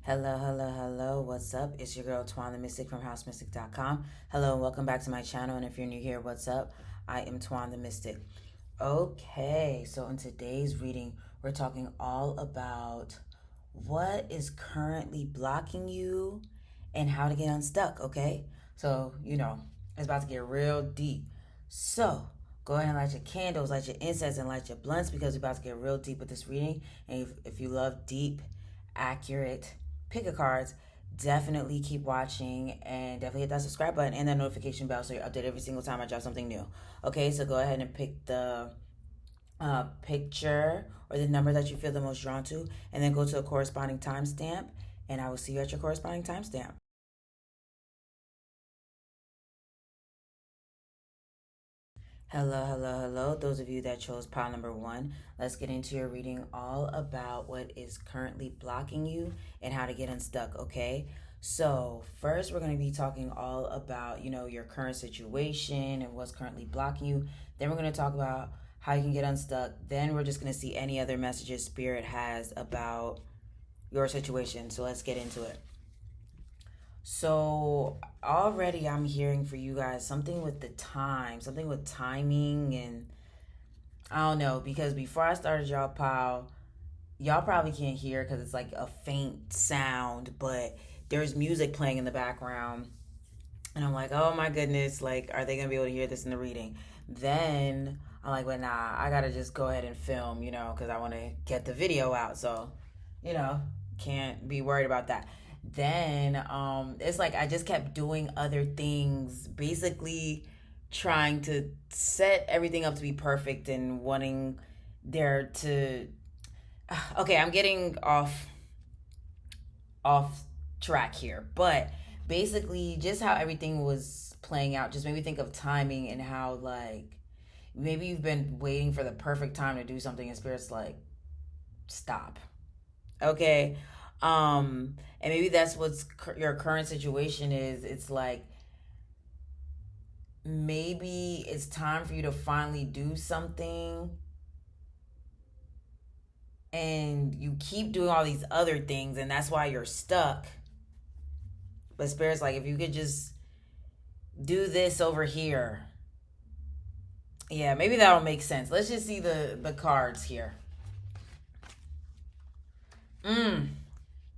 Hello, hello, hello. What's up? It's your girl Twan the Mystic from housemystic.com. Hello and welcome back to my channel. And if you're new here, what's up? I am Twan the Mystic. Okay, so in today's reading, we're talking all about what is currently blocking you and how to get unstuck, okay? So, it's about to get real deep. So, go ahead and light your candles, light your incense, and light your blunts because we're about to get real deep with this reading. And if you love deep, accurate pick a cards, definitely keep watching and definitely hit that subscribe button and that notification bell so you're updated every single time I drop something new. Okay, so go ahead and pick the picture or the number that you feel the most drawn to, and then go to a corresponding timestamp, and I will see you at your corresponding timestamp. Hello, hello, hello. Those of you that chose pile number one, let's get into your reading all about what is currently blocking you and how to get unstuck, okay? So, first, we're going to be talking all about, your current situation and what's currently blocking you. Then, we're going to talk about how you can get unstuck. Then, we're just going to see any other messages Spirit has about your situation. So, let's get into it. So already I'm hearing for you guys something with the time, something with timing, and I don't know, because before I started y'all probably can't hear because it's like a faint sound, but there's music playing in the background. And I'm like, oh my goodness, like, are they gonna be able to hear this in the reading? Then I'm like, but nah, I gotta just go ahead and film, because I want to get the video out. So, you know, can't be worried about that. Then it's like I just kept doing other things, basically trying to set everything up to be perfect and wanting there to. Okay, I'm getting off track here, but basically just how everything was playing out just made me think of timing and how like maybe you've been waiting for the perfect time to do something and spirit's like stop. Okay. And maybe that's what's your current situation is. It's like maybe it's time for you to finally do something and you keep doing all these other things and that's why you're stuck. But spirit's like if you could just do this over here. Yeah, maybe that'll make sense. Let's just see the cards here.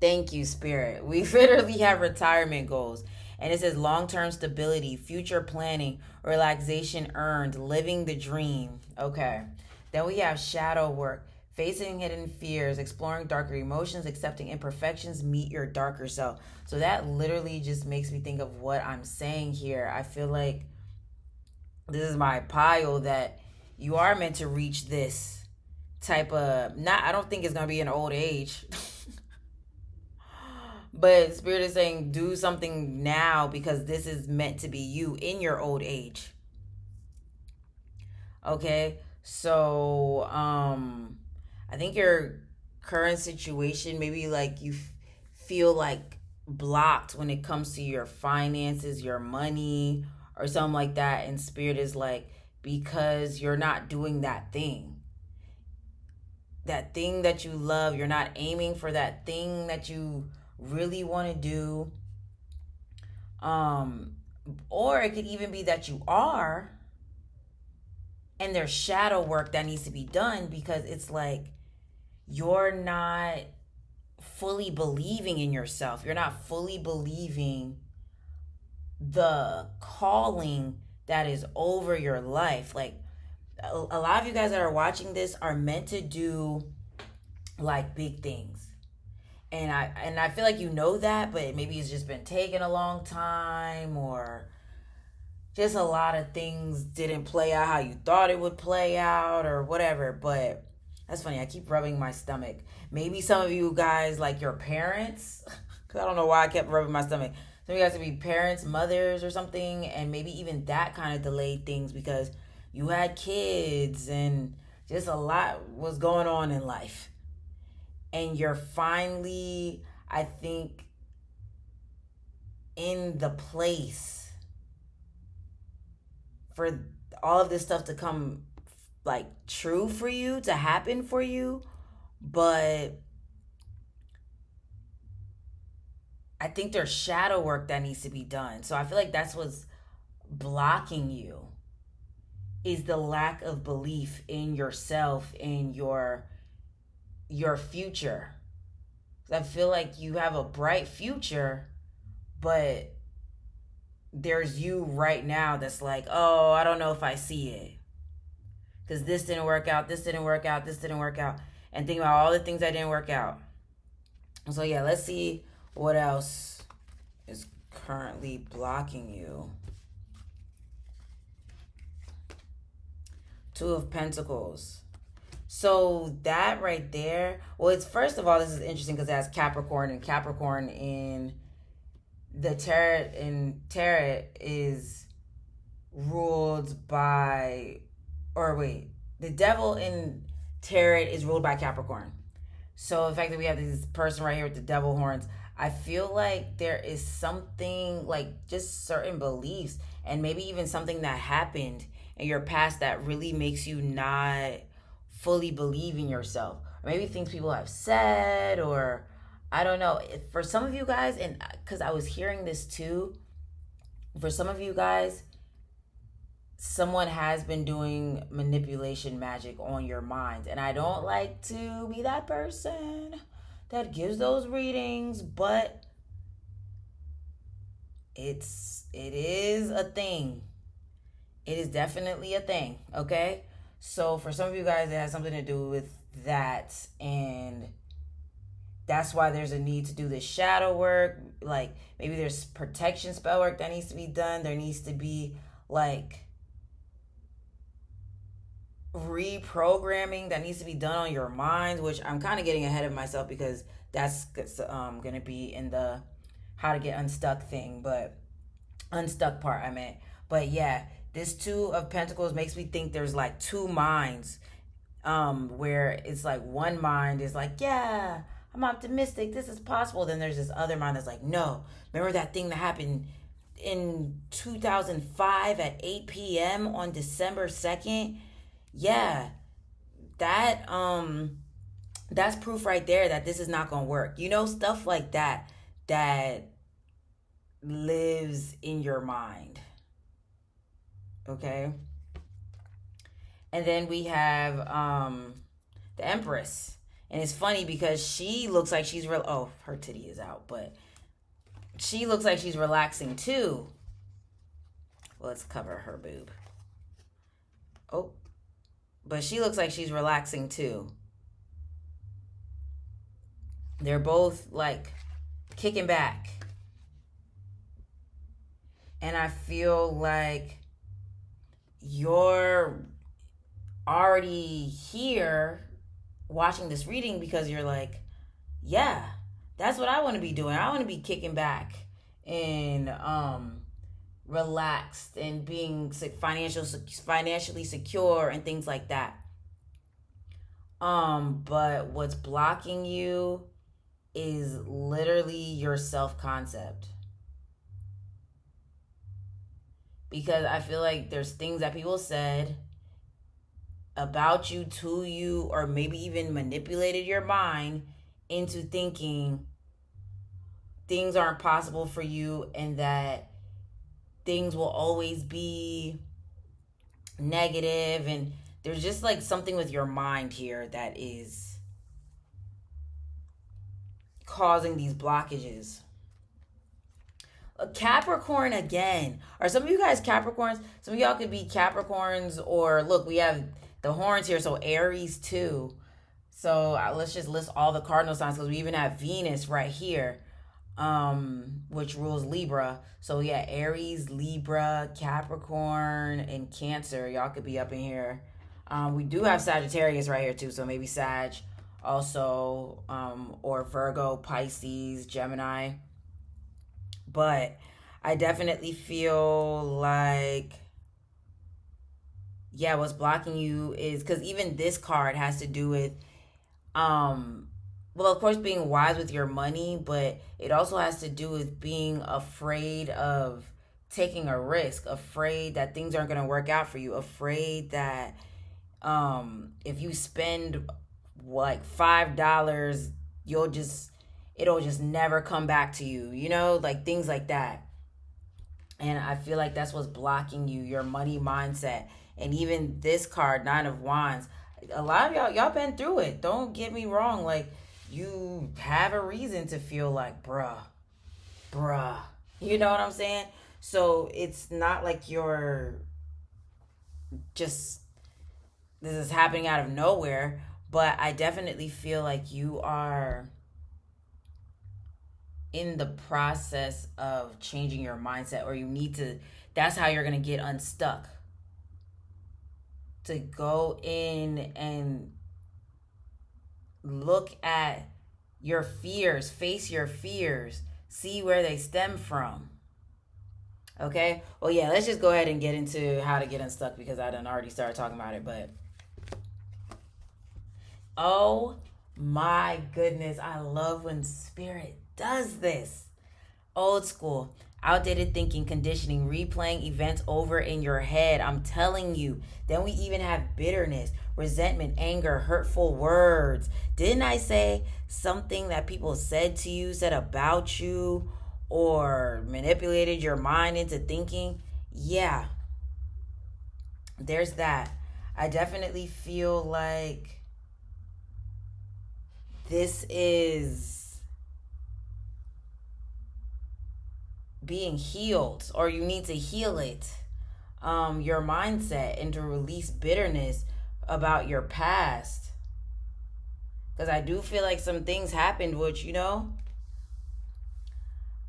Thank you, Spirit. We literally have retirement goals. And it says long term stability, future planning, relaxation earned, living the dream. Okay. Then we have shadow work, facing hidden fears, exploring darker emotions, accepting imperfections, meet your darker self. So that literally just makes me think of what I'm saying here. I feel like this is my pile that you are meant to reach this type of, not, I don't think it's going to be an old age. But Spirit is saying do something now because this is meant to be you in your old age. Okay? So, I think your current situation, maybe like you feel like blocked when it comes to your finances, your money, or something like that. And Spirit is like, because you're not doing that thing. That thing that you love, you're not aiming for that thing that you really want to do. Um, or it could even be that you are, and there's shadow work that needs to be done because it's like you're not fully believing in yourself. You're not fully believing the calling that is over your life. Like a lot of you guys that are watching this are meant to do like big things. And I feel like you know that, but maybe it's just been taking a long time or just a lot of things didn't play out how you thought it would play out or whatever. But that's funny. I keep rubbing my stomach. Maybe some of you guys, like your parents, because I don't know why I kept rubbing my stomach. Some of you guys could be parents, mothers, or something, and maybe even that kind of delayed things because you had kids and just a lot was going on in life. And you're finally, I think, in the place for all of this stuff to come like true for you, to happen for you. But I think there's shadow work that needs to be done. So I feel like that's what's blocking you, is the lack of belief in yourself, in your future. I feel like you have a bright future, but there's you right now that's like, oh, I don't know if I see it. Because this didn't work out, this didn't work out, this didn't work out. And think about all the things that didn't work out. So, yeah, let's see what else is currently blocking you. Two of Pentacles. So that right there, well, it's first of all, this is interesting because it has Capricorn, and Capricorn in the tarot is ruled by, or wait, the devil in tarot is ruled by Capricorn. So the fact that we have this person right here with the devil horns, I feel like there is something, like just certain beliefs and maybe even something that happened in your past that really makes you not fully believe in yourself. Or maybe things people have said, or I don't know. For some of you guys, and because I was hearing this too, for some of you guys, someone has been doing manipulation magic on your mind. And I don't like to be that person that gives those readings, but it is a thing. It is definitely a thing, okay? So for some of you guys, it has something to do with that, and that's why there's a need to do this shadow work. Like maybe there's protection spell work that needs to be done. There needs to be like reprogramming that needs to be done on your mind, which I'm kind of getting ahead of myself because that's going to be in the how to get unstuck thing, but unstuck part I meant. But yeah, this Two of Pentacles makes me think there's like two minds, where it's like one mind is like, yeah, I'm optimistic, this is possible. Then there's this other mind that's like, no, remember that thing that happened in 2005 at 8 p.m. on December 2nd? Yeah, that that's proof right there that this is not gonna work. You know, stuff like that that lives in your mind. Okay. And then we have the Empress. And it's funny because she looks like she's real. Oh, her titty is out, but she looks like she's relaxing too. Well, let's cover her boob. Oh, but she looks like she's relaxing too. They're both like kicking back. And I feel like you're already here watching this reading because you're like, yeah, that's what I want to be doing. I want to be kicking back and relaxed and being financially secure and things like that. But what's blocking you is literally your self-concept. Because I feel like there's things that people said about you, to you, or maybe even manipulated your mind into thinking things aren't possible for you and that things will always be negative. And there's just like something with your mind here that is causing these blockages. A Capricorn again. Are some of you guys Capricorns? Some of y'all could be Capricorns, or look, we have the horns here, so Aries too. So let's just list all the cardinal signs because we even have Venus right here, which rules Libra. So yeah, Aries, Libra, Capricorn, and Cancer. Y'all could be up in here. We do have Sagittarius right here too, so maybe Sag also, or Virgo, Pisces, Gemini. But I definitely feel like, yeah, what's blocking you is because even this card has to do with, well, of course, being wise with your money, but it also has to do with being afraid of taking a risk, afraid that things aren't going to work out for you, afraid that if you spend like $5, you'll just it'll just never come back to you, you know, like things like that. And I feel like that's what's blocking you, your money mindset. And even this card, Nine of Wands, a lot of y'all been through it. Don't get me wrong. Like, you have a reason to feel like, bruh. You know what I'm saying? So it's not like you're just, this is happening out of nowhere. But I definitely feel like you are in the process of changing your mindset, or you need to, that's how you're going to get unstuck. To go in and look at your fears, face your fears, see where they stem from. Okay? Well, yeah, let's just go ahead and get into how to get unstuck, because I done already started talking about it. But oh my goodness, I love when spirit does this. Old school, outdated thinking, conditioning, replaying events over in your head. I'm telling you. Then we even have bitterness, resentment, anger, hurtful words. Didn't I say something that people said to you, said about you, or manipulated your mind into thinking? Yeah, there's that. I definitely feel like this is being healed, or you need to heal it, your mindset, and to release bitterness about your past, because I do feel like some things happened, which, you know,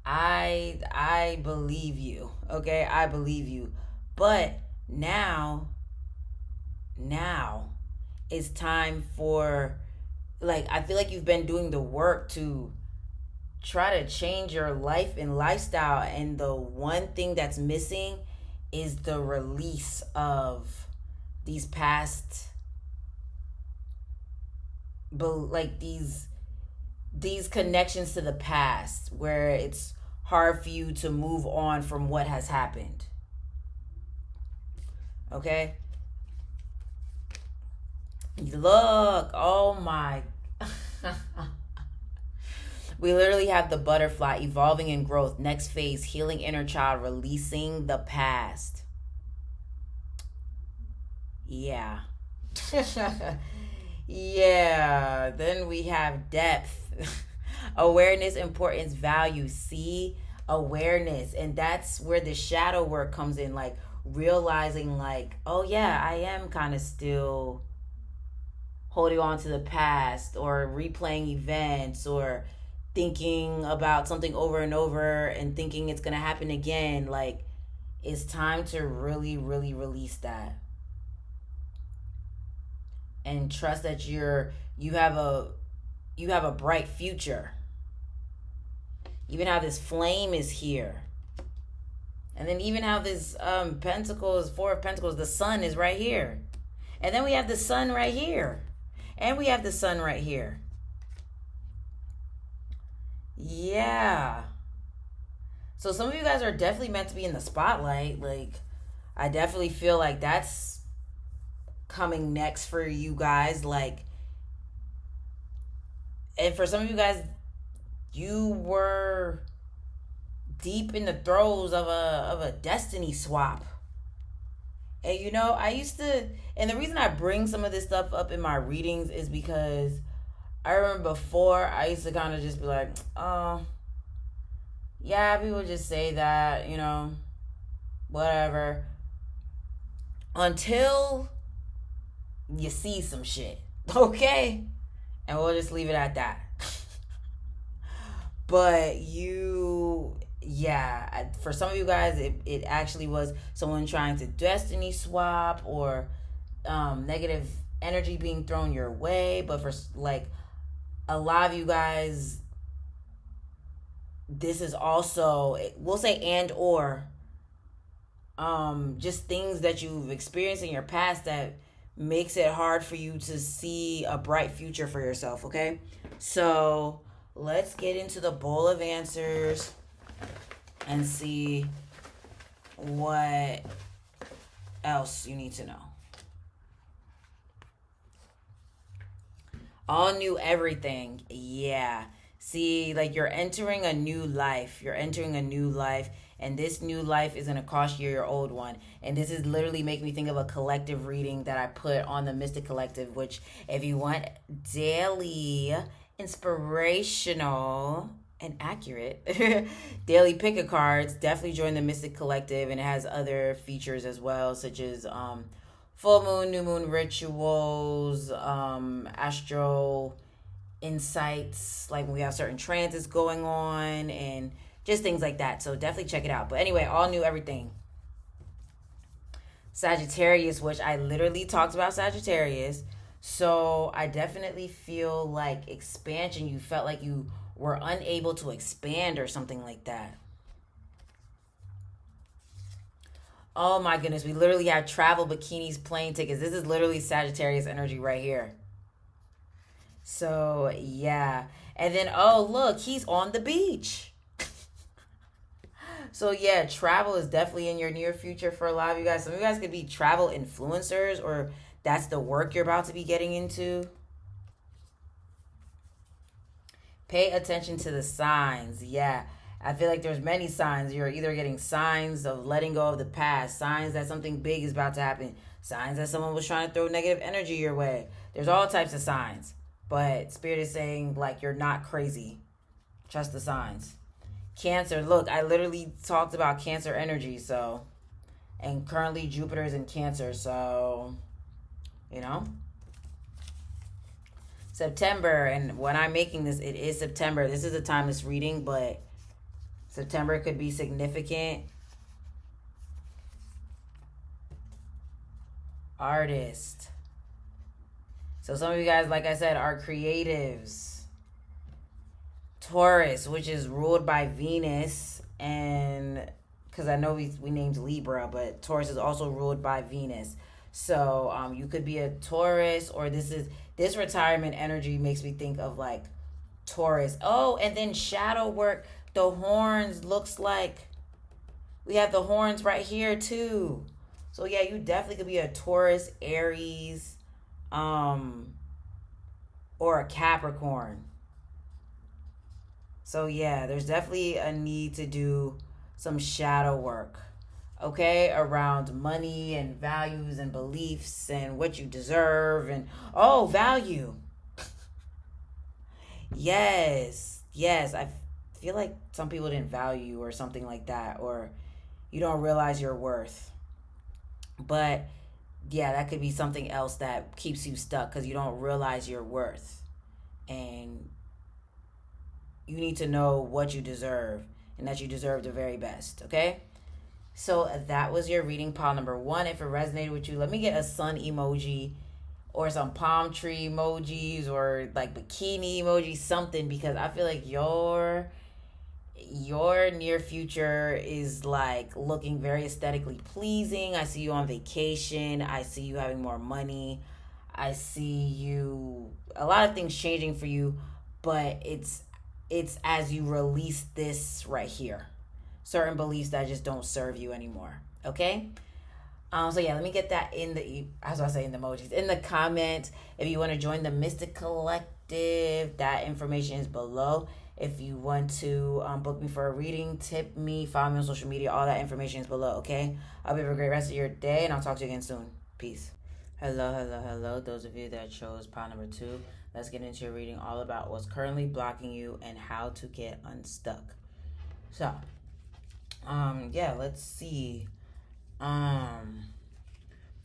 I believe you. Okay, I believe you. But now it's time for, like, I feel like you've been doing the work to try to change your life and lifestyle, and the one thing that's missing is the release of these past, like these connections to the past, where it's hard for you to move on from what has happened. Okay, look, oh my we literally have the butterfly, evolving in growth, next phase, healing inner child, releasing the past. Yeah. Yeah. Then we have depth, awareness, importance, value. See, awareness. And that's where the shadow work comes in, like realizing, like, oh yeah, I am kind of still holding on to the past, or replaying events, or thinking about something over and over and thinking it's going to happen again. Like, it's time to really, really release that, and trust that you have a bright future. Even how this flame is here, and then even how this pentacles, four of pentacles, the sun is right here, and then we have the sun right here, and we have the sun right here. Yeah. So some of you guys are definitely meant to be in the spotlight. Like, I definitely feel like that's coming next for you guys. Like, and for some of you guys, you were deep in the throes of a destiny swap. And you know, I used to, and the reason I bring some of this stuff up in my readings is because I remember before, I used to kind of just be like, oh, yeah, people just say that, you know, whatever. Until you see some shit, okay? And we'll just leave it at that. But yeah, for some of you guys, it actually was someone trying to destiny swap, or negative energy being thrown your way. But for, like, a lot of you guys, this is also, we'll say, and or just things that you've experienced in your past that makes it hard for you to see a bright future for yourself. Okay, so let's get into the bowl of answers and see what else you need to know. All new everything. Yeah. See, like you're entering a new life. You're entering a new life. And this new life is going to cost you your old one. And this is literally making me think of a collective reading that I put on the Mystic Collective, which, if you want daily, inspirational, and accurate daily pick a cards, definitely join the Mystic Collective. And it has other features as well, such as full moon, new moon rituals, astro insights, like when we have certain transits going on, and just things like that. So definitely check it out. But anyway, all new everything. Sagittarius, which I literally talked about Sagittarius. So I definitely feel like expansion. You felt like you were unable to expand or something like that. Oh my goodness, we literally have travel, bikinis, plane tickets. This is literally Sagittarius energy right here. So yeah. And then, oh look, he's on the beach. So yeah, travel is definitely in your near future for a lot of you guys. Some of you guys could be travel influencers, or that's the work you're about to be getting into. Pay attention to the signs. Yeah. I feel like there's many signs. You're either getting signs of letting go of the past, signs that something big is about to happen, signs that someone was trying to throw negative energy your way. There's all types of signs. But Spirit is saying, like, you're not crazy. Trust the signs. Cancer, look, I literally talked about Cancer energy, so, and currently Jupiter is in Cancer, so, you know. September, and when I'm making this, it is September. This is a timeless reading, but September could be significant. Artist. So some of you guys, like I said, are creatives. Taurus, which is ruled by Venus, and because I know we named Libra, but Taurus is also ruled by Venus. So you could be a Taurus, or this retirement energy makes me think of like Taurus. Oh, and then shadow work. The horns looks like we have the horns right here too. So yeah, you definitely could be a Taurus, Aries, or a Capricorn. So yeah, there's definitely a need to do some shadow work, okay, around money and values and beliefs and what you deserve and value. Yes, I feel like some people didn't value you or something like that, or you don't realize your worth. But yeah, that could be something else that keeps you stuck because you don't realize your worth. And you need to know what you deserve and that you deserve the very best, okay? So that was your reading, pile number 1. If it resonated with you, let me get a sun emoji or some palm tree emojis or like bikini emoji, something, because I feel like your near future is like looking very aesthetically pleasing. I see you on vacation. I see you having more money. I see you, a lot of things changing for you, but it's as you release this right here, certain beliefs that just don't serve you anymore. Okay. So yeah, let me get that in the, as I say, in the emojis, in the comments. If you want to join the Mystic Collective, that information is below. If you want to book me for a reading, tip me, follow me on social media, all that information is below. Okay. I hope you have a great rest of your day, and I'll talk to you again soon. Peace. Hello. Those of you that chose pile number 2, let's get into your reading all about what's currently blocking you and how to get unstuck. So, let's see.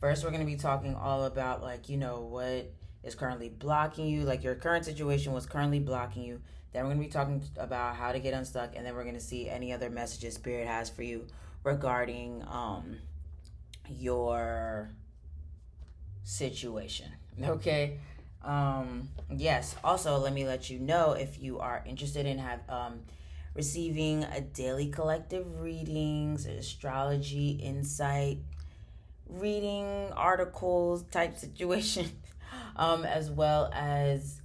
First we're going to be talking all about like, what is currently blocking you, like your current situation, what's currently blocking you. Then we're going to be talking about how to get unstuck, and then we're going to see any other messages Spirit has for you regarding your situation. Okay. Yes, also let me let you know, if you are interested in receiving a daily collective readings, astrology insight reading, articles type situation, as well as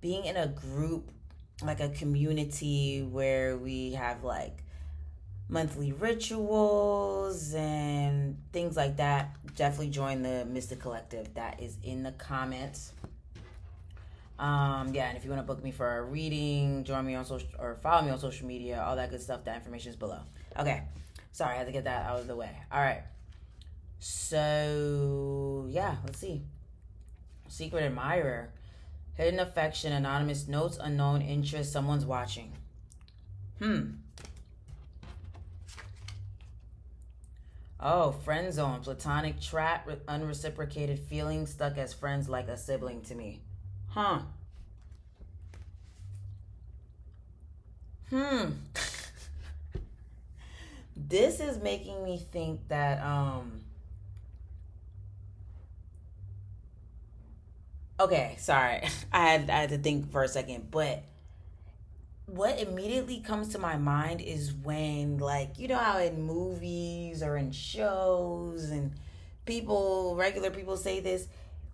being in a group, like a community where we have like monthly rituals and things like that, definitely join the Mystic Collective. That is in the comments. Yeah, and if you want to book me for a reading, join me on social or follow me on social media, all that good stuff. That information is below. Okay, sorry, I had to get that out of the way. All right, so yeah, let's see. Secret admirer, hidden affection, anonymous notes, unknown interest, someone's watching. Oh, friend zone, platonic trap, unreciprocated feelings, stuck as friends like a sibling to me. Huh. This is making me think that okay, sorry. I had to think for a second, but what immediately comes to my mind is when, like, you know how in movies or in shows and regular people say this,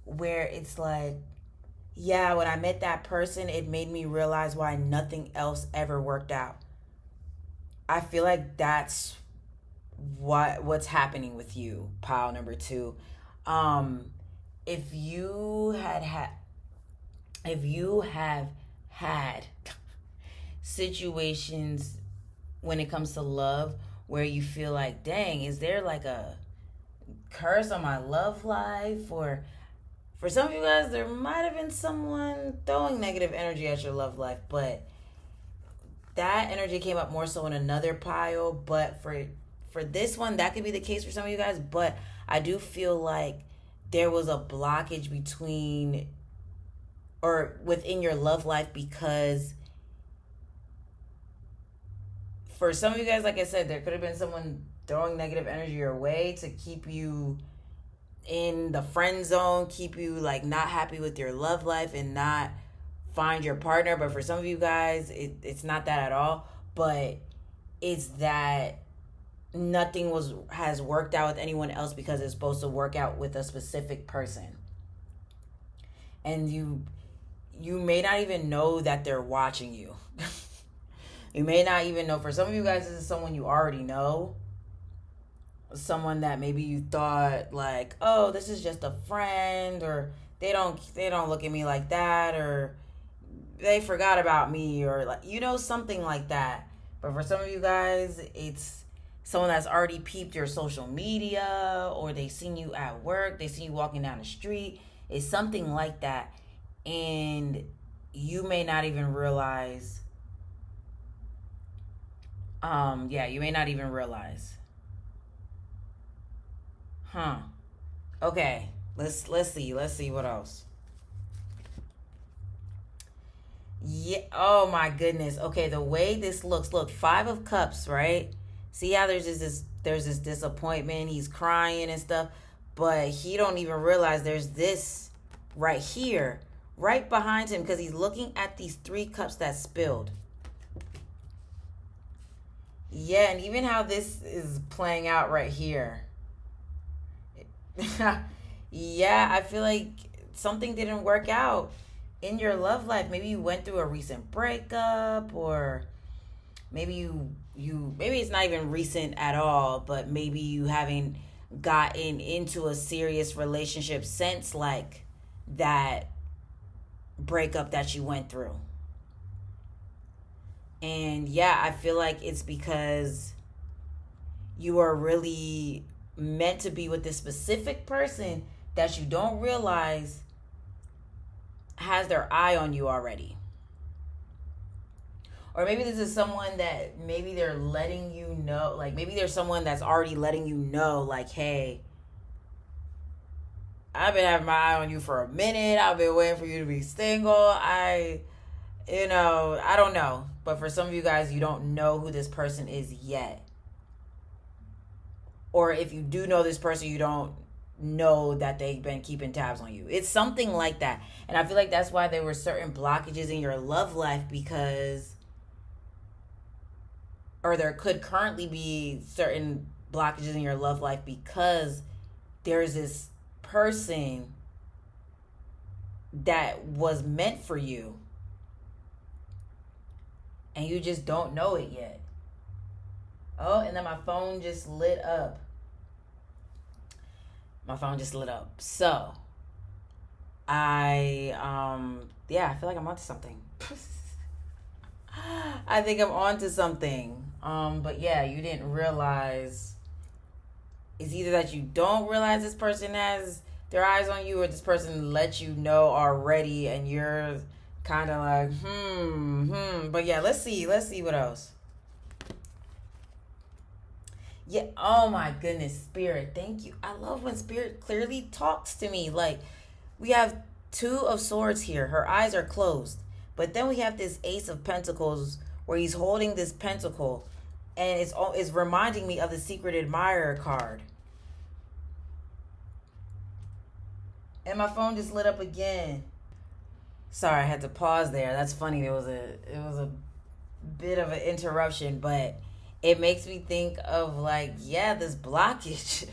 where it's like, yeah, when I met that person, it made me realize why nothing else ever worked out. I feel like that's what's happening with you, pile number two. Um, if you if you have had situations when it comes to love where you feel like, dang, is there like a curse on my love life? Or for some of you guys, there might have been someone throwing negative energy at your love life, but that energy came up more so in another pile. But for this one, that could be the case for some of you guys, but I do feel like there was a blockage between or within your love life, because for some of you guys, like I said, there could have been someone throwing negative energy your way to keep you in the friend zone, keep you like not happy with your love life and not find your partner. But for some of you guys, it's not that at all, but it's that nothing has worked out with anyone else because it's supposed to work out with a specific person. And you may not even know that they're watching you. You may not even know. For some of you guys, this is someone you already know. Someone that maybe you thought like, oh, this is just a friend, or they don't look at me like that, or they forgot about me, or like, something like that. But for some of you guys, it's someone that's already peeped your social media, or they seen you at work, they seen you walking down the street. It's something like that. And you may not even realize you may not even realize. Okay, let's see what else. Yeah, oh my goodness. Okay, the way this looks, look, 5 of Cups, right? See how there's this disappointment, he's crying and stuff, but he don't even realize there's this right here, right behind him, because he's looking at these 3 cups that spilled. Yeah, and even how this is playing out right here. Yeah, I feel like something didn't work out in your love life. Maybe you went through a recent breakup, or maybe maybe it's not even recent at all, but maybe you haven't gotten into a serious relationship since like that breakup that you went through. And yeah, I feel like it's because you are really meant to be with this specific person that you don't realize has their eye on you already. Or maybe this is someone that maybe they're letting you know, like maybe there's someone that's already letting you know, like, hey, I've been having my eye on you for a minute. I've been waiting for you to be single. I don't know. But for some of you guys, you don't know who this person is yet. Or if you do know this person, you don't know that they've been keeping tabs on you. It's something like that. And I feel like that's why there were certain blockages in your love life, because, or there could currently be certain blockages in your love life because there's this person that was meant for you and you just don't know it yet. Oh, and then my phone just lit up. So I Yeah, I feel like I'm onto something. I think I'm onto something. But yeah, you didn't realize. It's either that you don't realize this person has their eyes on you, or this person lets you know already, and you're kind of like, But yeah, let's see what else. Yeah. Oh my goodness, Spirit. Thank you. I love when Spirit clearly talks to me. Like, we have Two of Swords here. Her eyes are closed. But then we have this Ace of Pentacles where he's holding this pentacle. And it's reminding me of the Secret Admirer card. And my phone just lit up again. Sorry, I had to pause there. That's funny. It was a bit of an interruption, but it makes me think of, like, yeah, this blockage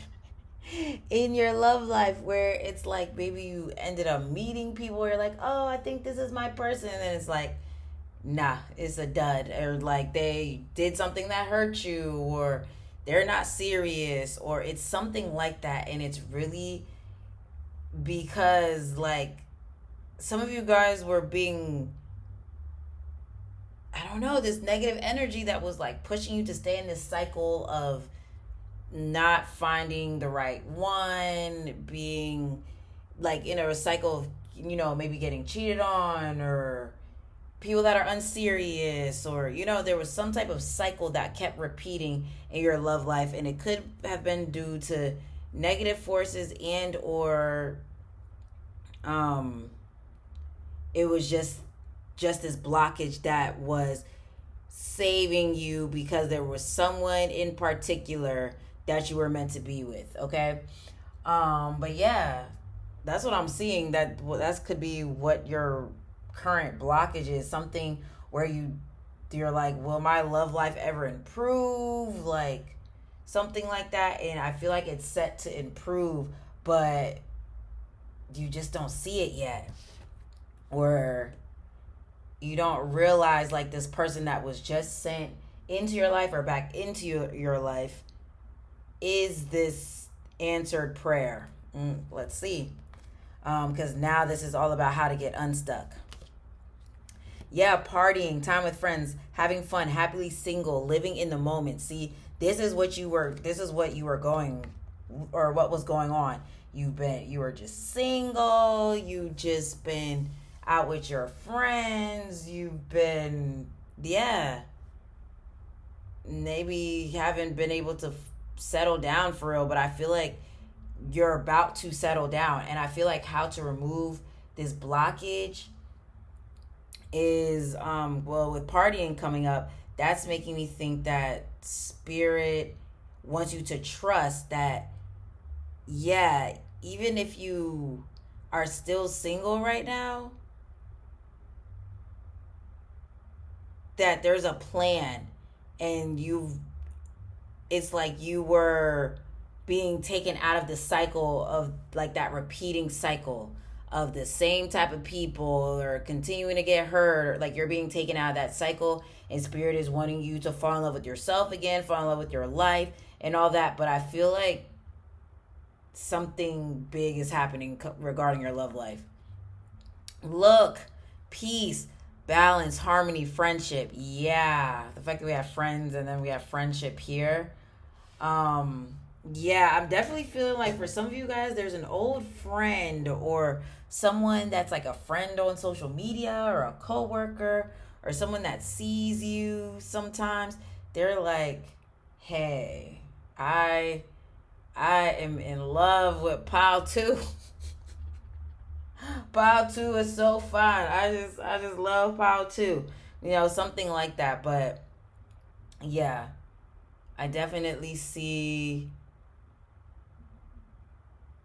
in your love life where it's like maybe you ended up meeting people where you're like, oh, I think this is my person, and then it's like, nah, it's a dud, or like they did something that hurt you, or they're not serious, or it's something like that. And it's really because, like, some of you guys were being, I don't know, this negative energy that was like pushing you to stay in this cycle of not finding the right one, being like in a cycle of, maybe getting cheated on, or people that are unserious, or, there was some type of cycle that kept repeating in your love life. And it could have been due to negative forces, and or um it was just this blockage that was saving you because there was someone in particular that you were meant to be with. Okay. But yeah, that's what I'm seeing. That could be what your current blockage is. Something where you're like, will my love life ever improve? Like, something like that. And I feel like it's set to improve, but you just don't see it yet. Or you don't realize, like, this person that was just sent into your life or back into your life is this answered prayer. Let's see. Because now this is all about how to get unstuck. Yeah, partying, time with friends, having fun, happily single, living in the moment. See, this is what you were going, or what was going on. You were just single, you just been out with your friends, you've been, yeah, maybe haven't been able to settle down for real, but I feel like you're about to settle down. And I feel like how to remove this blockage is, with partying coming up, that's making me think that Spirit wants you to trust that, yeah, even if you are still single right now, that there's a plan. And it's like you were being taken out of the cycle of, like, that repeating cycle of the same type of people, or continuing to get hurt, or like you're being taken out of that cycle. And Spirit is wanting you to fall in love with yourself again, fall in love with your life and all that. But I feel like something big is happening regarding your love life. Look, peace, balance, harmony, friendship. Yeah, the fact that we have friends and then we have friendship here. Yeah, I'm definitely feeling like for some of you guys, there's an old friend, or someone that's like a friend on social media, or a coworker, or someone that sees you sometimes. They're like, hey, I am in love with Pile 2. Pile 2 is so fun. I just love Pile 2. Something like that. But yeah, I definitely see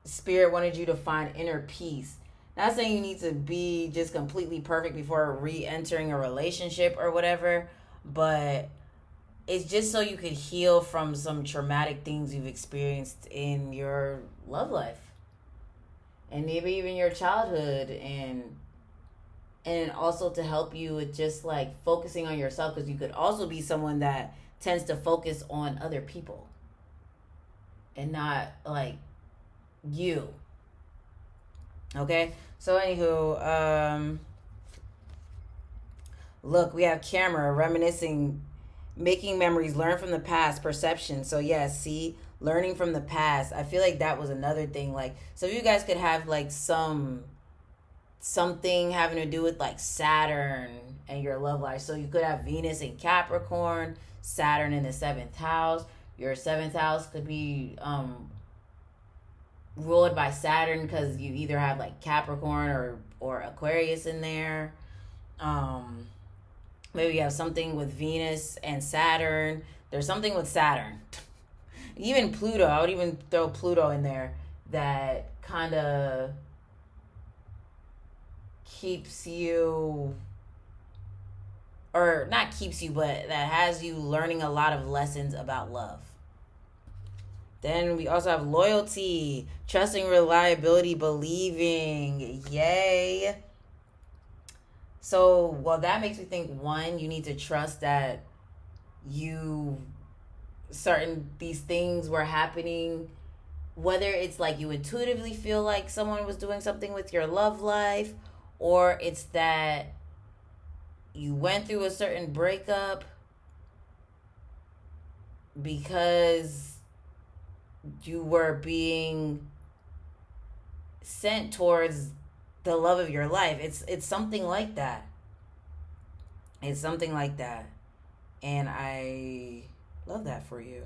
Spirit wanted you to find inner peace. Not saying you need to be just completely perfect before re-entering a relationship or whatever, but it's just so you could heal from some traumatic things you've experienced in your love life, and maybe even your childhood, and also to help you with just like focusing on yourself, because you could also be someone that tends to focus on other people and not like you. Okay, so anywho, Look, we have camera, reminiscing, making memories, learn from the past, perception. So yeah, see, learning from the past. I feel like that was another thing. Like, so you guys could have like something having to do with like Saturn and your love life. So you could have Venus in Capricorn, Saturn in the seventh house. Your seventh house could be ruled by Saturn because you either have like Capricorn or Aquarius in there. Um, Maybe you have something with Venus and Saturn. There's something with Saturn. Even Pluto. I would even throw Pluto in there that kind of keeps you, or not keeps you, but that has you learning a lot of lessons about love. Then we also have loyalty, trusting, reliability, believing. Yay. So, well, that makes me think, one, you need to trust that you, certain, these things were happening, whether it's like you intuitively feel like someone was doing something with your love life, or it's that you went through a certain breakup because you were being sent towards the love of your life. It's something like that. It's something like that. And I love that for you.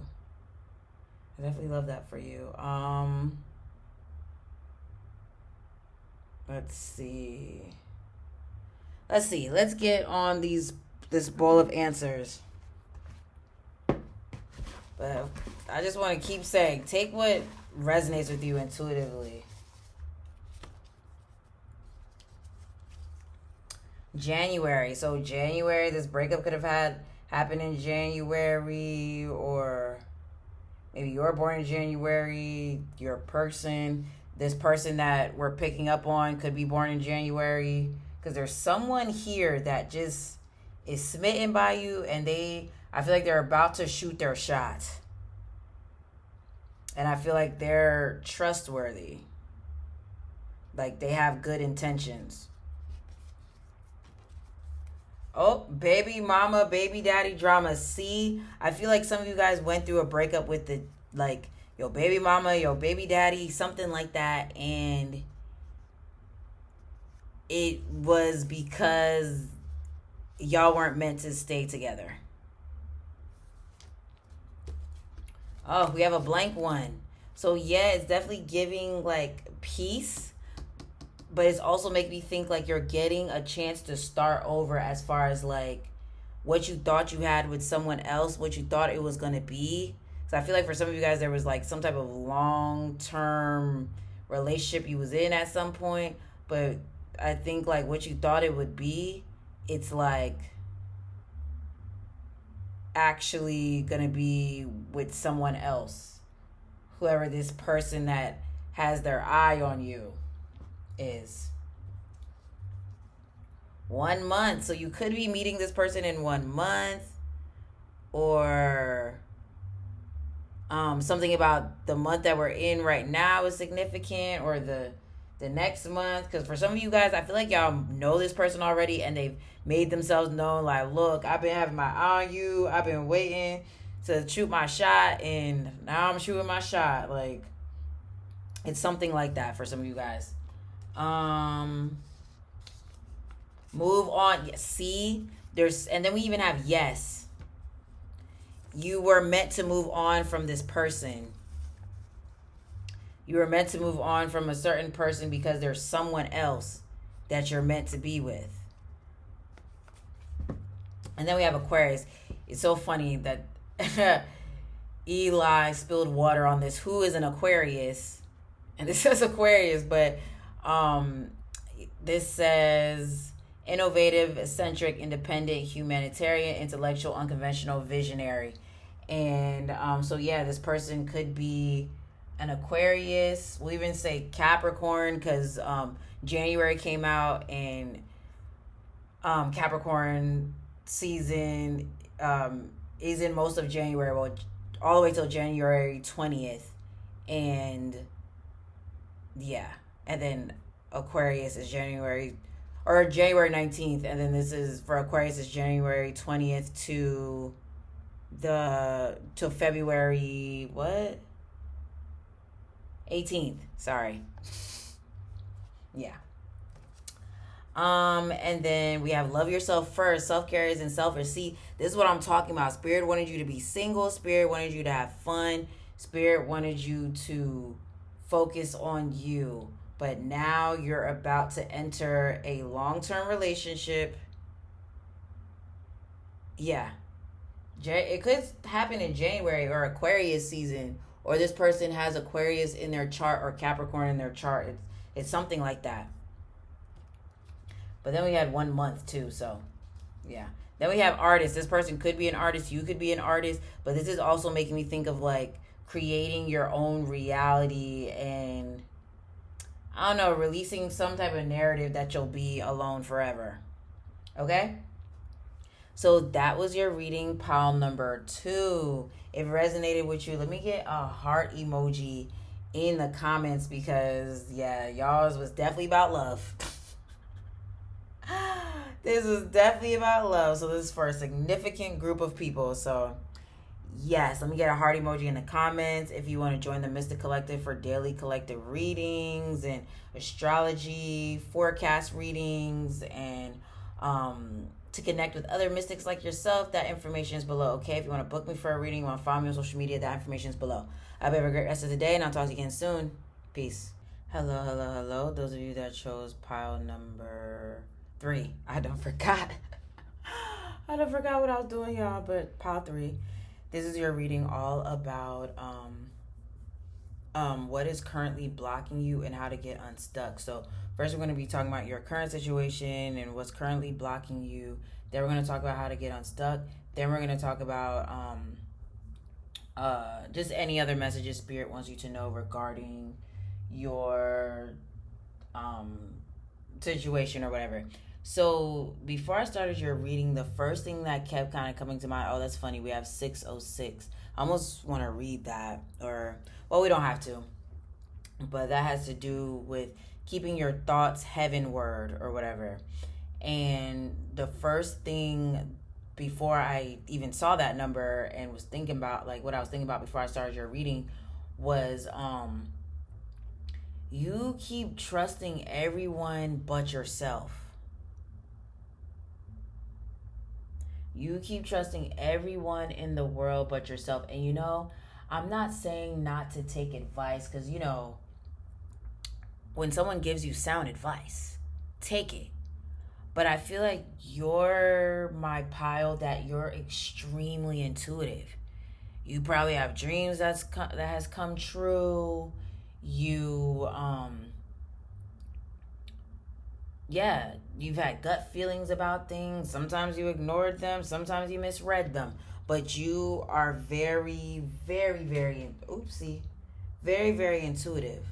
I definitely love that for you. Let's see. Let's get on this bowl of answers. But I just want to keep saying, take what resonates with you intuitively. January. So January, this breakup could have happened in January, or maybe you're born in January. This person that we're picking up on could be born in January, because there's someone here that just is smitten by you, and I feel like they're about to shoot their shot. And I feel like they're trustworthy. Like they have good intentions. Oh, baby mama, baby daddy drama. See, I feel like some of you guys went through a breakup with your baby mama, your baby daddy, something like that. And it was because y'all weren't meant to stay together. Oh, we have a blank one. So yeah, it's definitely giving like peace, but it's also making me think like you're getting a chance to start over, as far as like what you thought you had with someone else, what you thought it was going to be. So I feel like for some of you guys, there was like some type of long-term relationship you was in at some point, but I think like what you thought it would be, it's like actually gonna be with someone else, whoever this person that has their eye on you is. 1 month, so you could be meeting this person in 1 month, or something about the month that we're in right now is significant, or the next month. Because for some of you guys, I feel like y'all know this person already, and they've made themselves known, like, look, I've been having my eye on you, I've been waiting to shoot my shot, and now I'm shooting my shot. Like, it's something like that for some of you guys. Move on. Yes, see, and then we even have yes. You were meant to move on from this person. You were meant to move on from a certain person because there's someone else that you're meant to be with. And then we have Aquarius. It's so funny that Eli spilled water on this. Who is an Aquarius? And this says Aquarius, but this says innovative, eccentric, independent, humanitarian, intellectual, unconventional, visionary. And so yeah, this person could be an Aquarius. We'll even say Capricorn, because January came out, and Capricorn season is in most of January, well, all the way till January 20th. And yeah, and then Aquarius is January or January 19th, and then this is for Aquarius is January 20th to February what? 18th. Sorry. Yeah. And then we have love yourself first. Self-care isn't selfish. See, this is what I'm talking about. Spirit wanted you to be single. Spirit wanted you to have fun. Spirit wanted you to focus on you. But now you're about to enter a long-term relationship. Yeah. It could happen in January or Aquarius season. Or this person has Aquarius in their chart or Capricorn in their chart. It's something like that. But then we had 1 month too, so yeah. Then we have artists. This person could be an artist. You could be an artist. But this is also making me think of like creating your own reality and, I don't know, releasing some type of narrative that you'll be alone forever. Okay? So that was your reading, pile number 2. If it resonated with you, let me get a heart emoji in the comments because, yeah, y'all's was definitely about love. This was definitely about love. So this is for a significant group of people. So yes, let me get a heart emoji in the comments if you want to join the Mystic Collective for daily collective readings and astrology forecast readings and to connect with other mystics like yourself. That information is below. Okay, if you want to book me for a reading, you want to follow me on social media, that information is below. I hope you have a great rest of the day, and I'll talk to you again soon. Peace. Hello. Those of you that chose pile number 3. I don't forgot what I was doing, y'all, but pile 3. This is your reading all about what is currently blocking you and how to get unstuck. So first we're going to be talking about your current situation and what's currently blocking you. Then we're going to talk about how to get unstuck. Then we're going to talk about just any other messages Spirit wants you to know regarding your situation or whatever. So before I started your reading, the first thing that kept kind of coming to mind, oh, that's funny, we have 606. I almost want to read that, or, well, we don't have to, but that has to do with keeping your thoughts heavenward or whatever. And the first thing before I even saw that number and was thinking about, like, what I was thinking about before I started your reading was, you keep trusting everyone but yourself. You keep trusting everyone in the world but yourself. And you know, I'm not saying not to take advice, because you know, when someone gives you sound advice, take it. But I feel like you're my pile that you're extremely intuitive. You probably have dreams that has come true. You yeah, you've had gut feelings about things. Sometimes you ignored them. Sometimes you misread them. But you are very, very, very, very, very intuitive.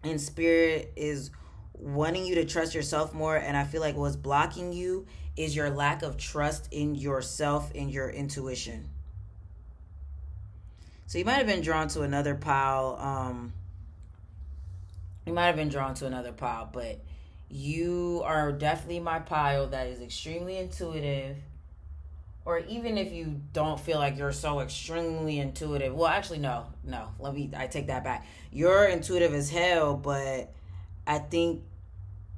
And Spirit is wanting you to trust yourself more. And I feel like what's blocking you is your lack of trust in yourself and your intuition. So you might have been drawn to another pile. But you are definitely my pile that is extremely intuitive. Or even if you don't feel like you're so extremely intuitive. Well, actually, no. I take that back. You're intuitive as hell, but I think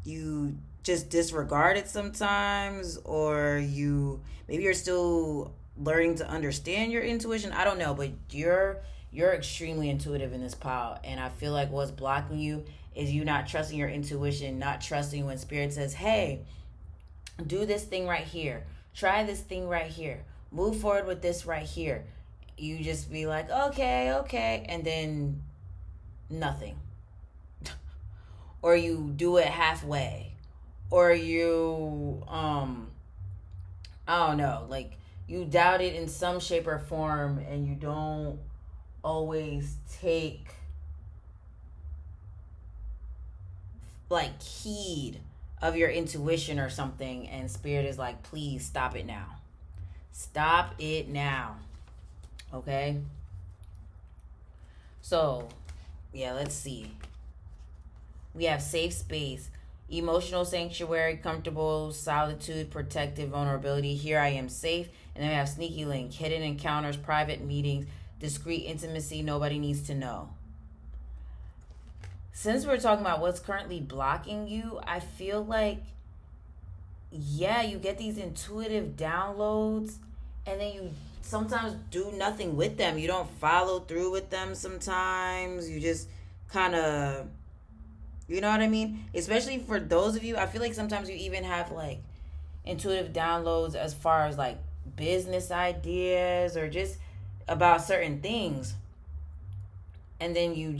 you just disregard it sometimes, or maybe you're still learning to understand your intuition. I don't know, but you're extremely intuitive in this pile, and I feel like what's blocking you is you not trusting your intuition, not trusting when Spirit says, hey, do this thing right here, try this thing right here, move forward with this right here. You just be like, okay, and then nothing. Or you do it halfway, or you I don't know, like you doubt it in some shape or form, and you don't always take like heed of your intuition or something, and Spirit is like, please stop it now. Okay, so yeah, let's see. We have safe space. Emotional sanctuary, comfortable, solitude, protective, vulnerability. Here I am safe. And then we have sneaky link, hidden encounters, private meetings, discreet intimacy, nobody needs to know. Since we're talking about what's currently blocking you, I feel like, yeah, you get these intuitive downloads and then you sometimes do nothing with them. You don't follow through with them sometimes. You just kind of, you know what I mean? Especially for those of you, I feel like sometimes you even have like intuitive downloads as far as like business ideas or just about certain things. And then you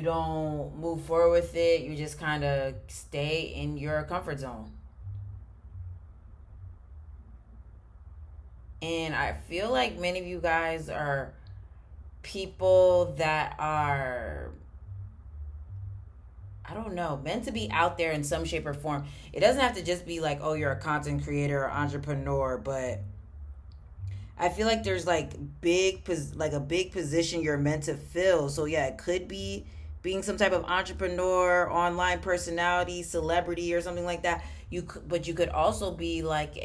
don't move forward with it. You just kind of stay in your comfort zone. And I feel like many of you guys are people that are, I don't know, meant to be out there in some shape or form. It doesn't have to just be like, oh, you're a content creator or entrepreneur, but I feel like there's like a big position you're meant to fill. So yeah, it could be being some type of entrepreneur, online personality, celebrity, or something like that. But you could also be like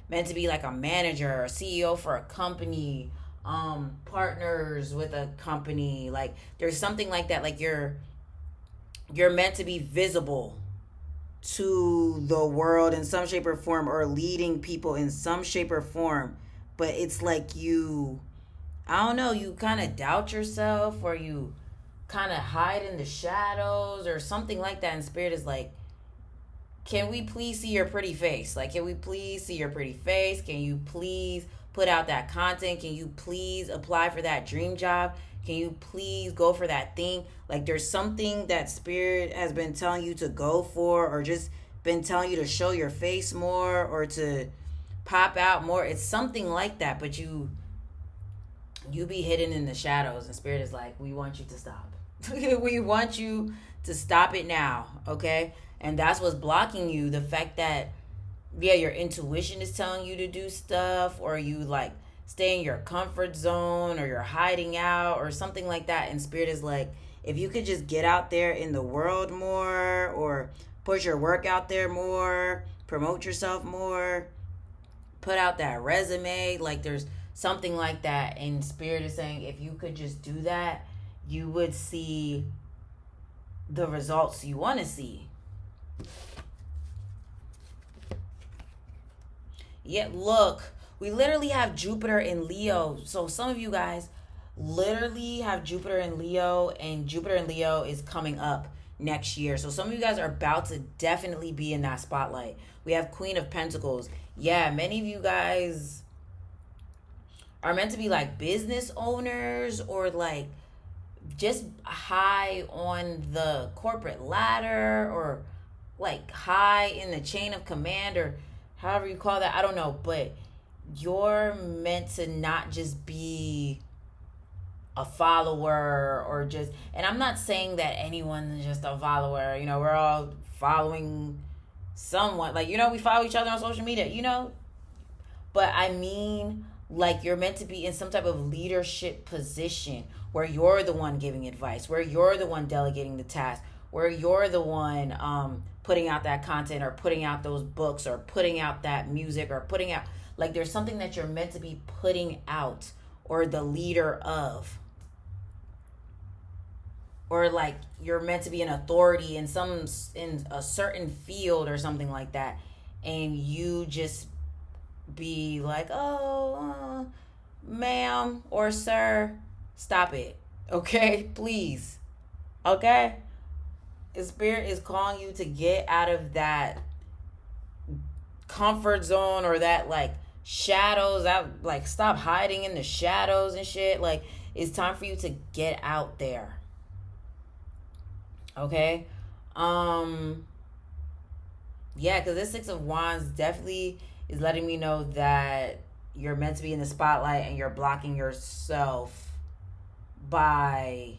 meant to be like a manager or CEO for a company, partners with a company. Like there's something like that. Like you're meant to be visible to the world in some shape or form, or leading people in some shape or form. But it's like I don't know, you kind of doubt yourself, or you kind of hide in the shadows or something like that. And spirit is like, can we please see your pretty face? Like, can we please see your pretty face? Can you please put out that content? Can you please apply for that dream job? Can you please go for that thing? Like, there's something that spirit has been telling you to go for, or just been telling you to show your face more, or to pop out more. It's something like that, but you be hidden in the shadows, and spirit is like, we want you to stop. We want you to stop it now, okay? And that's what's blocking you. The fact that, yeah, your intuition is telling you to do stuff, or you like stay in your comfort zone, or you're hiding out or something like that. And spirit is like, if you could just get out there in the world more, or put your work out there more, promote yourself more, put out that resume, like there's something like that. And spirit is saying, if you could just do that, you would see the results you want to see. Yet look, we literally have Jupiter in Leo. So some of you guys literally have Jupiter in Leo, and Jupiter in Leo is coming up next year. So some of you guys are about to definitely be in that spotlight. We have Queen of Pentacles. Yeah, many of you guys are meant to be like business owners, or like just high on the corporate ladder, or like high in the chain of command, or however you call that. I don't know, but you're meant to not just be a follower, or just, and I'm not saying that anyone is just a follower. You know, we're all following someone. Like, you know, we follow each other on social media, you know. But I mean, like, you're meant to be in some type of leadership position where you're the one giving advice, where you're the one delegating the task, where you're the one putting out that content, or putting out those books, or putting out that music, or putting out, like, there's something that you're meant to be putting out, or the leader of, or like you're meant to be an authority in a certain field or something like that. And you just be like, oh, ma'am or sir, stop it, okay? Please, okay? The spirit is calling you to get out of that comfort zone, or that like shadows, that like stop hiding in the shadows and shit. Like, it's time for you to get out there, okay? Yeah, because this Six of Wands definitely is letting me know that you're meant to be in the spotlight, and you're blocking yourself by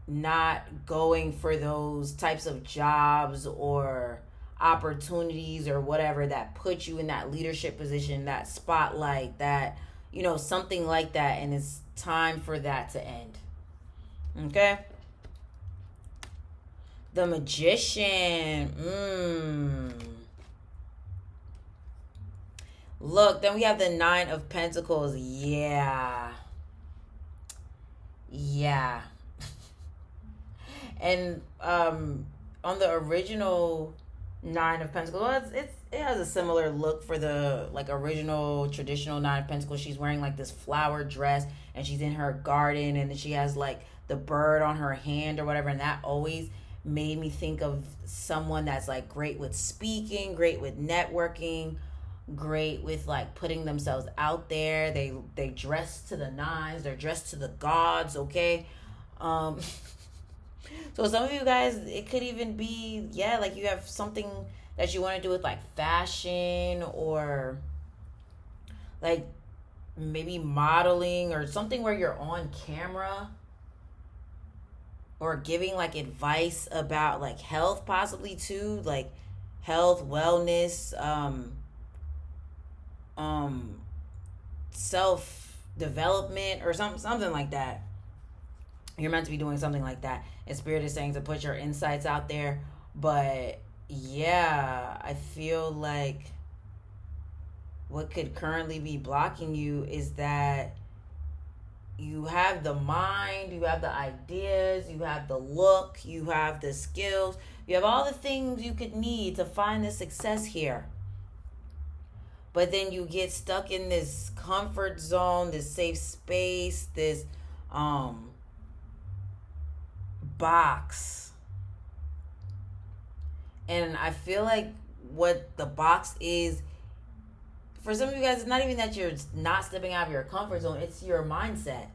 not going for those types of jobs or opportunities or whatever that put you in that leadership position, that spotlight, that, you know, something like that. And it's time for that to end, okay? The Magician. Look, then we have the Nine of Pentacles. Yeah. Yeah. And on the original Nine of Pentacles, well, it has a similar look for the like original traditional Nine of Pentacles. She's wearing like this flower dress and she's in her garden and she has like the bird on her hand or whatever, and that always made me think of someone that's like great with speaking, great with networking, great with like putting themselves out there. They dress to the nines, they're dressed to the gods, okay? Um So some of you guys, it could even be, yeah, like you have something that you want to do with like fashion or like maybe modeling or something where you're on camera or giving like advice about like health possibly too, like health, wellness, um self development or something like that. You're meant to be doing something like that. And Spirit is saying to put your insights out there. But yeah, I feel like what could currently be blocking you is that you have the mind, you have the ideas, you have the look, you have the skills, you have all the things you could need to find the success here. But then you get stuck in this comfort zone, this safe space, this box. And I feel like what the box is for some of you guys, it's not even that you're not stepping out of your comfort zone, it's your mindset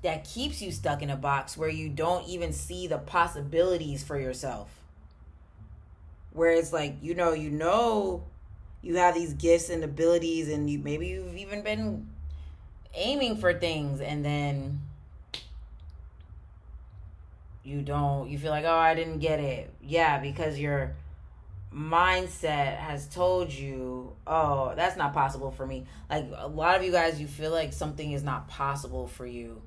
that keeps you stuck in a box where you don't even see the possibilities for yourself. Where it's like, you have these gifts and abilities and maybe you've even been aiming for things and then you feel like, oh, I didn't get it. Yeah, because your mindset has told you, oh, that's not possible for me. Like a lot of you guys, you feel like something is not possible for you.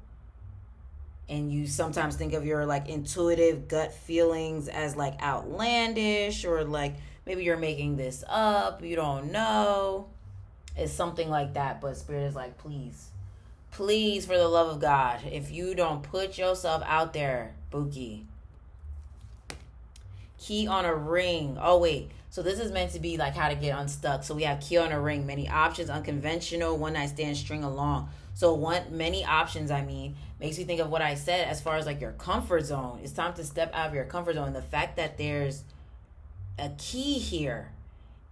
And you sometimes think of your like intuitive gut feelings as like outlandish or like maybe you're making this up, you don't know. It's something like that, but Spirit is like, please, for the love of God, if you don't put yourself out there, Buki. Key on a ring. Oh, wait. So this is meant to be like how to get unstuck. So we have key on a ring, many options, unconventional, one night stand, string along. So many options, makes me think of what I said as far as like your comfort zone. It's time to step out of your comfort zone. The fact that there's a key here,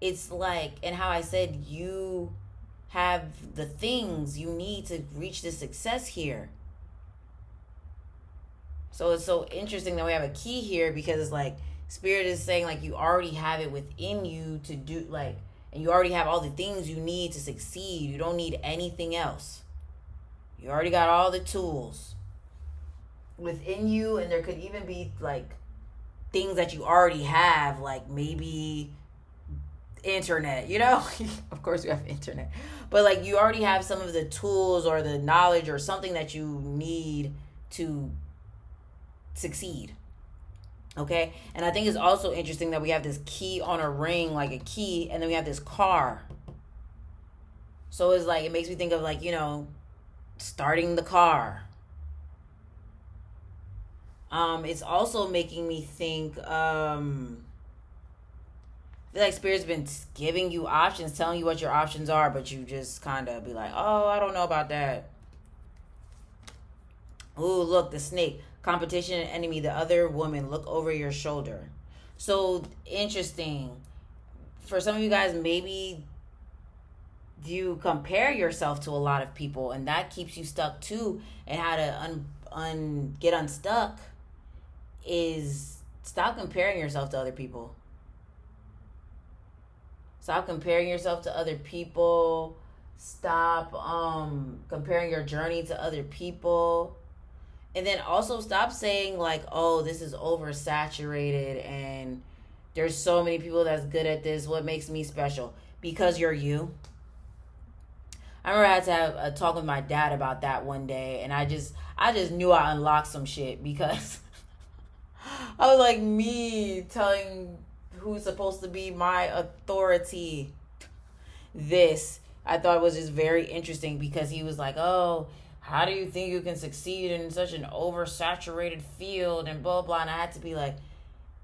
it's like, and how I said you have the things you need to reach the success here. So it's so interesting that we have a key here because it's like Spirit is saying like you already have it within you to do like, and you already have all the things you need to succeed. You don't need anything else. You already got all the tools within you, and there could even be like things that you already have, like maybe internet, of course we have internet, but like you already have some of the tools or the knowledge or something that you need to succeed. Okay. And I think it's also interesting that we have this key on a ring, like a key, and then we have this car. So it's like, it makes me think of like, starting the car. It's also making me think, I feel like Spirit's been giving you options, telling you what your options are, but you just kind of be like, oh, I don't know about that. Ooh, look, the snake. Competition and enemy, the other woman, look over your shoulder. So interesting. For some of you guys, maybe you compare yourself to a lot of people and that keeps you stuck too. And how to get unstuck is stop comparing yourself to other people. Stop comparing yourself to other people. Stop comparing your journey to other people. And then also stop saying like, oh, this is oversaturated and there's so many people that's good at this. What makes me special? Because you're you. I remember I had to have a talk with my dad about that one day, and I just knew I unlocked some shit because I was like, me telling who's supposed to be my authority this. I thought was just very interesting because he was like, oh, how do you think you can succeed in such an oversaturated field and blah, blah. And I had to be like,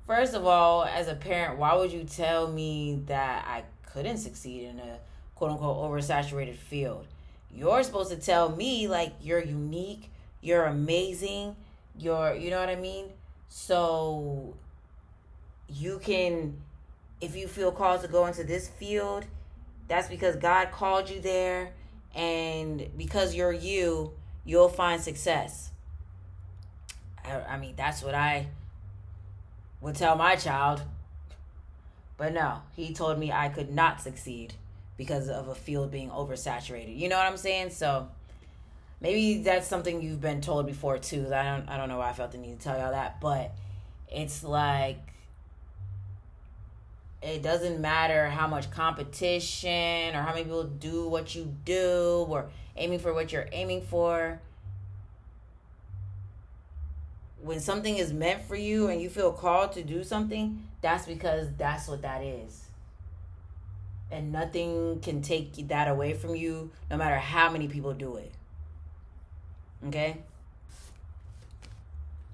first of all, as a parent, why would you tell me that I couldn't succeed in a quote unquote oversaturated field? You're supposed to tell me, like, you're unique, you're amazing, you know what I mean? So you can, if you feel called to go into this field, that's because God called you there, and because you're you, you'll find success. I mean, that's what I would tell my child. But no, he told me I could not succeed because of a field being oversaturated. You know what I'm saying? So maybe that's something you've been told before too. I don't know why I felt the need to tell y'all that, but it's like it doesn't matter how much competition or how many people do what you do or aiming for what you're aiming for. When something is meant for you and you feel called to do something, that's because that's what that is. And nothing can take that away from you, no matter how many people do it. Okay?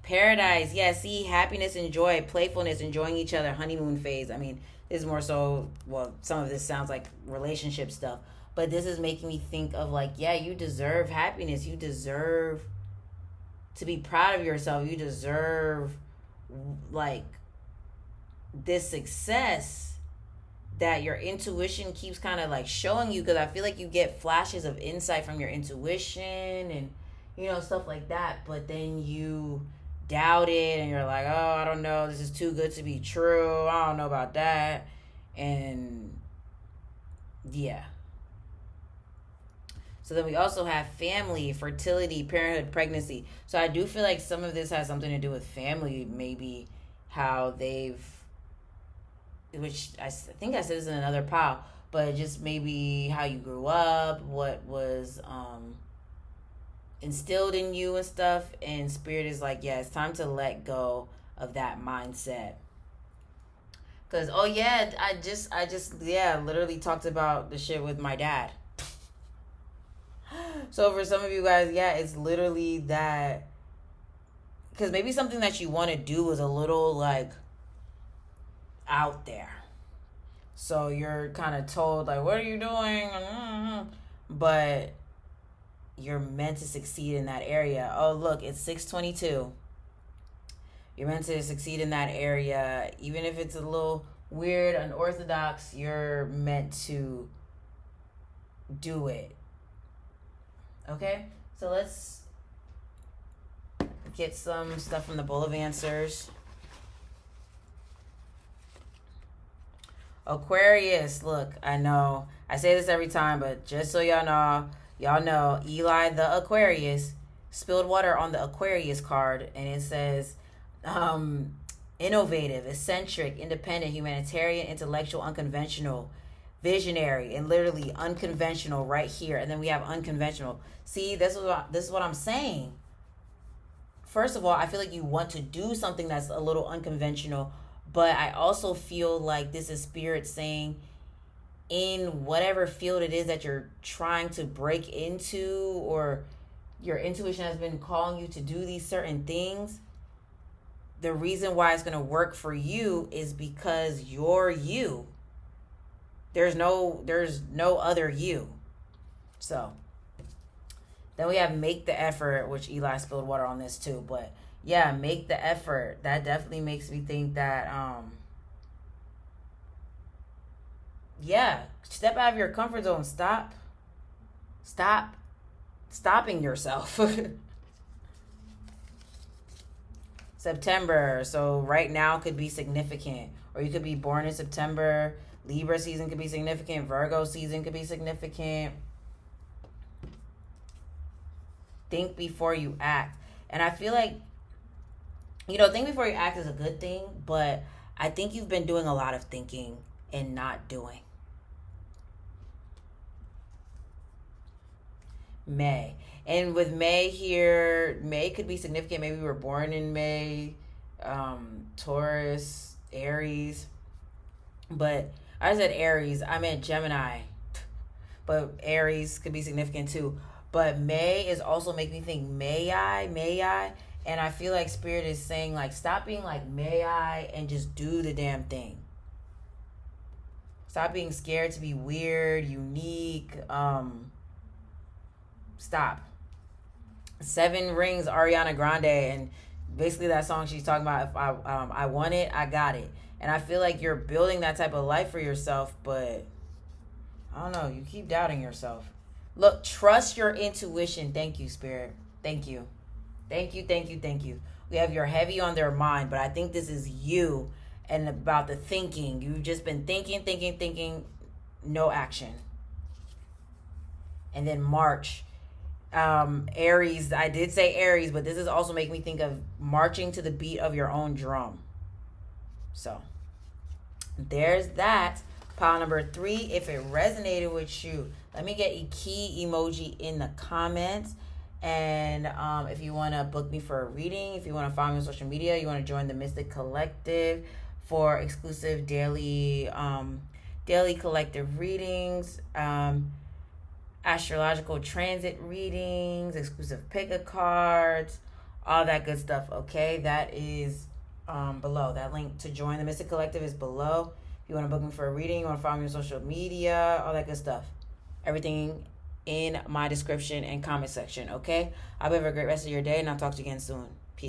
Paradise, yeah, see, happiness and joy, playfulness, enjoying each other, honeymoon phase. I mean, this is more so, well, some of this sounds like relationship stuff, but this is making me think of like, yeah, you deserve happiness. You deserve to be proud of yourself. You deserve like this success that your intuition keeps kind of like showing you, because I feel like you get flashes of insight from your intuition and stuff like that, but then you doubt it and you're like, oh, I don't know, this is too good to be true, I don't know about that. And yeah, so then we also have family, fertility, parenthood, pregnancy. So I do feel like some of this has something to do with family, maybe how they've, which I think I said this in another pile, but just maybe how you grew up, what was instilled in you and stuff. And spirit is like, yeah, it's time to let go of that mindset. Because, oh yeah, I just yeah, literally talked about the shit with my dad. So for some of you guys, yeah, it's literally that. Because maybe something that you want to do is a little like out there. So you're kind of told like, what are you doing? But you're meant to succeed in that area. Oh, look, it's 6:22. You're meant to succeed in that area. Even if it's a little weird, unorthodox, you're meant to do it. Okay? So let's get some stuff from the Bowl of Answers. Aquarius, look, I know I say this every time, but just so y'all know, Eli the Aquarius spilled water on the Aquarius card, and it says innovative, eccentric, independent, humanitarian, intellectual, unconventional, visionary, and literally unconventional right here. And then we have unconventional. See, this is what I'm saying. First of all, I feel like you want to do something that's a little unconventional, but I also feel like this is spirit saying, in whatever field it is that you're trying to break into, or your intuition has been calling you to do these certain things, the reason why it's going to work for you is because you're you. There's no other you. So then we have make the effort, which Eli spilled water on this too, but yeah, make the effort. That definitely makes me think that yeah, step out of your comfort zone. Stopping yourself. September, so right now could be significant, or you could be born in September. Libra season could be significant. Virgo season could be significant. Think before you act. And I feel like, think before you act is a good thing, but I think you've been doing a lot of thinking and not doing. May. And with May here, May could be significant. Maybe we were born in May. Taurus, Aries. But I said Aries, I meant Gemini. But Aries could be significant too. But May is also making me think, may I? And I feel like Spirit is saying, like, stop being like, may I, and just do the damn thing. Stop being scared to be weird, unique. Stop. Seven Rings, Ariana Grande, and basically that song she's talking about, if I want it, I got it. And I feel like you're building that type of life for yourself, but I don't know, you keep doubting yourself. Look, trust your intuition. Thank you, Spirit. Thank you. Thank you, thank you, thank you. We have your heavy on their mind, but I think this is you and about the thinking. You've just been thinking, no action. And then March, Aries. I did say Aries, but this is also making me think of marching to the beat of your own drum. So there's that. Pile number 3. If it resonated with you, let me get a key emoji in the comments. And if you want to book me for a reading, if you want to follow me on social media, you want to join the Mystic Collective for exclusive daily collective readings, astrological transit readings, exclusive pick-a cards, all that good stuff. Okay, that is below. That link to join the Mystic Collective is below. If you want to book me for a reading, you want to follow me on social media, all that good stuff. Everything in my description and comment section. Okay, I hope you have a great rest of your day, and I'll talk to you again soon.